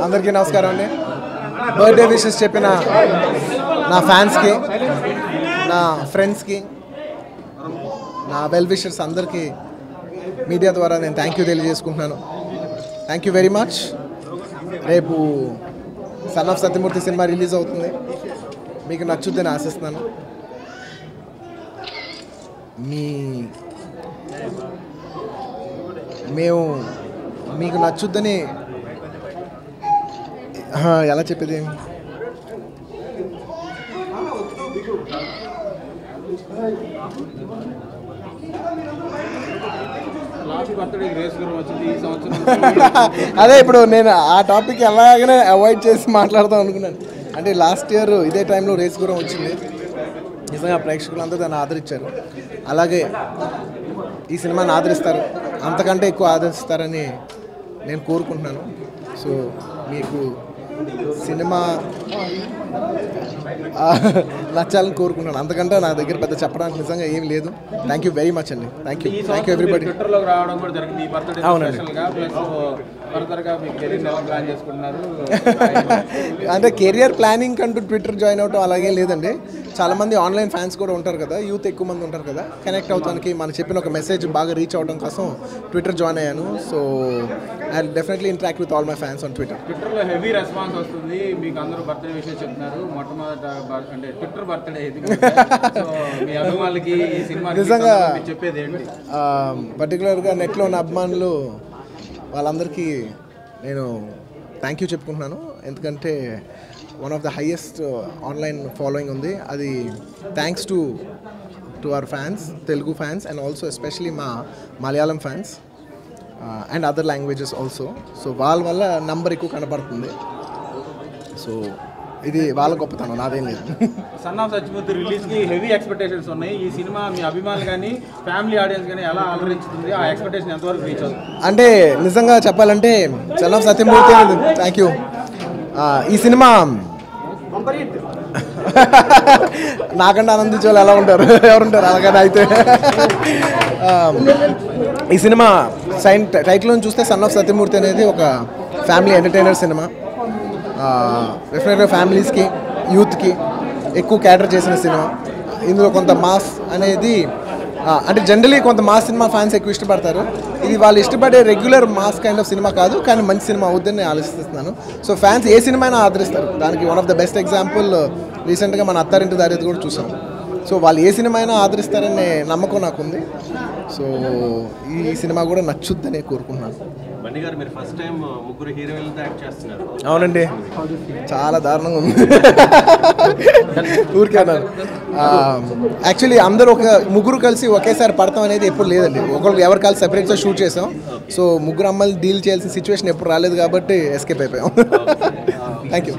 అందరికీ నమస్కారం అండి. బర్త్డే విషెస్ చెప్పిన నా ఫ్యాన్స్కి, నా ఫ్రెండ్స్కి, నా వెల్ విషర్స్ అందరికీ మీడియా ద్వారా నేను థ్యాంక్ యూ తెలియజేసుకుంటున్నాను. Thank you very much. రేపు son of Satyamurthy cinema release అవుతుంది. మీకు నచ్చుద్దని ఆశిస్తున్నాను. మేము మీకు నచ్చుద్దని ఎలా చెప్పేది, అదే ఇప్పుడు నేను ఆ టాపిక్ ఎలాగనే అవాయిడ్ చేసి మాట్లాడదాం అనుకున్నాను. అంటే లాస్ట్ ఇయర్ ఇదే టైంలో రేస్ గురం వచ్చింది. నిజంగా ప్రేక్షకులందరూ దాన్ని ఆదరించారు. అలాగే ఈ సినిమాని ఆదరిస్తారు, అంతకంటే ఎక్కువ ఆదరిస్తారని నేను కోరుకుంటున్నాను. సో మీకు సినిమా నచ్చాలని కోరుకుంటున్నాను. అంతకంటే నా దగ్గర పెద్ద చెప్పడానికి నిజంగా ఏం లేదు. థ్యాంక్ యూ వెరీ మచ్ అండి. Thank you everybody. అవునండి. అంటే కెరియర్ ప్లానింగ్ అంటూ ట్విట్టర్ జాయిన్ అవటం అలాగే లేదండి. చాలామంది ఆన్లైన్ ఫ్యాన్స్ కూడా ఉంటారు కదా, యూత్ ఎక్కువ మంది ఉంటారు కదా, కనెక్ట్ అవడానికి మనం చెప్పిన ఒక మెసేజ్ బాగా రీచ్ అవడం కోసం ట్విట్టర్ జాయిన్ అయ్యాను. So I definitely interact with all my fans on Twitter. ట్విట్టర్లో హెవీ రెస్పాన్స్ వస్తుంది. మీకు అందరూ బర్త్డే విషయం చెప్తున్నారు. మొట్టమొదట అంటే ట్విట్టర్ బర్త్డే ఇది. మీ అభిమానులకి ఈ సినిమా నిజంగా చెప్పేది ఏంటి? పర్టికులర్గా నెట్లో ఉన్న అభిమానులు వాళ్ళందరికీ నేను థ్యాంక్ యూ చెప్పుకుంటున్నాను. ఎందుకంటే one of the highest online following ఉంది. అది thanks to our fans, Telugu fans, and also especially మా Malayalam fans and other languages also. So వాళ్ళ వల్ల నంబర్ ఎక్కువ కనపడుతుంది. సో ఇది వాళ్ళ గొప్పతనం, నాదేం లేదు. సన్ ఆఫ్ సత్యమూర్తి రిలీజ్కి హెవీ ఎక్స్పెక్టేషన్స్ ఉన్నాయి. ఈ సినిమా మీ అభిమానులు కానీ ఫ్యామిలీ ఆడియన్స్ కానీ ఎలా అలరించుతుంది? ఆ ఎక్స్పెక్టేషన్ ఎంతవరకు రీచ్ అవుతుంది? అంటే నిజంగా చెప్పాలంటే sun of Satyamurthy, thank you, ఈ సినిమా నాకంటే ఆనందించే వాళ్ళు ఎలా ఉంటారు, ఎవరుంటారు అలాగని. అయితే ఈ సినిమా టైటిల్ చూస్తే సన్ ఆఫ్ సత్యమూర్తి అనేది ఒక ఫ్యామిలీ ఎంటర్టైనర్ సినిమా. డెఫినెట్గా ఫ్యామిలీస్కి, యూత్కి ఎక్కువ క్యాటర్ చేసిన సినిమా. ఇందులో కొంత మాస్ అనేది, అంటే జనరలీ కొంత మాస్ సినిమా ఫ్యాన్స్ ఎక్కువ ఇష్టపడతారు. ఇది వాళ్ళు ఇష్టపడే regular mass kind of cinema కాదు, కానీ మంచి సినిమా అవుద్దని నేను ఆలోచిస్తున్నాను. సో ఫ్యాన్స్ ఏ సినిమా అయినా ఆదరిస్తారు. దానికి one of the best example రీసెంట్గా మన అత్తారింటి దారేది కూడా చూసాం. సో వాళ్ళు ఏ సినిమా అయినా ఆదరిస్తారనే నమ్మకం నాకుంది. సో ఈ సినిమా కూడా నచ్చుద్దని కోరుకుంటున్నాను. బండి గారు, మీరు ఫస్ట్ టైం ముగ్గురు హీరోయిన్లతో యాక్ట్ చేస్తున్నారు. అవునండి, చాలా దారుణంగా ఉంది. ఊరికే అన్నారు. యాక్చువల్లీ అందరూ ముగ్గురు కలిసి ఒకేసారి పడతాం అనేది ఎప్పుడు లేదండి. ఒకళ్ళు ఎవరు కలిసి సెపరేట్గా షూట్ చేసాం. సో ముగ్గురు అమ్మాయిలు డీల్ చేయాల్సిన సిచ్యువేషన్ ఎప్పుడు రాలేదు కాబట్టి ఎస్కేప్ అయిపోయాం. Thank you.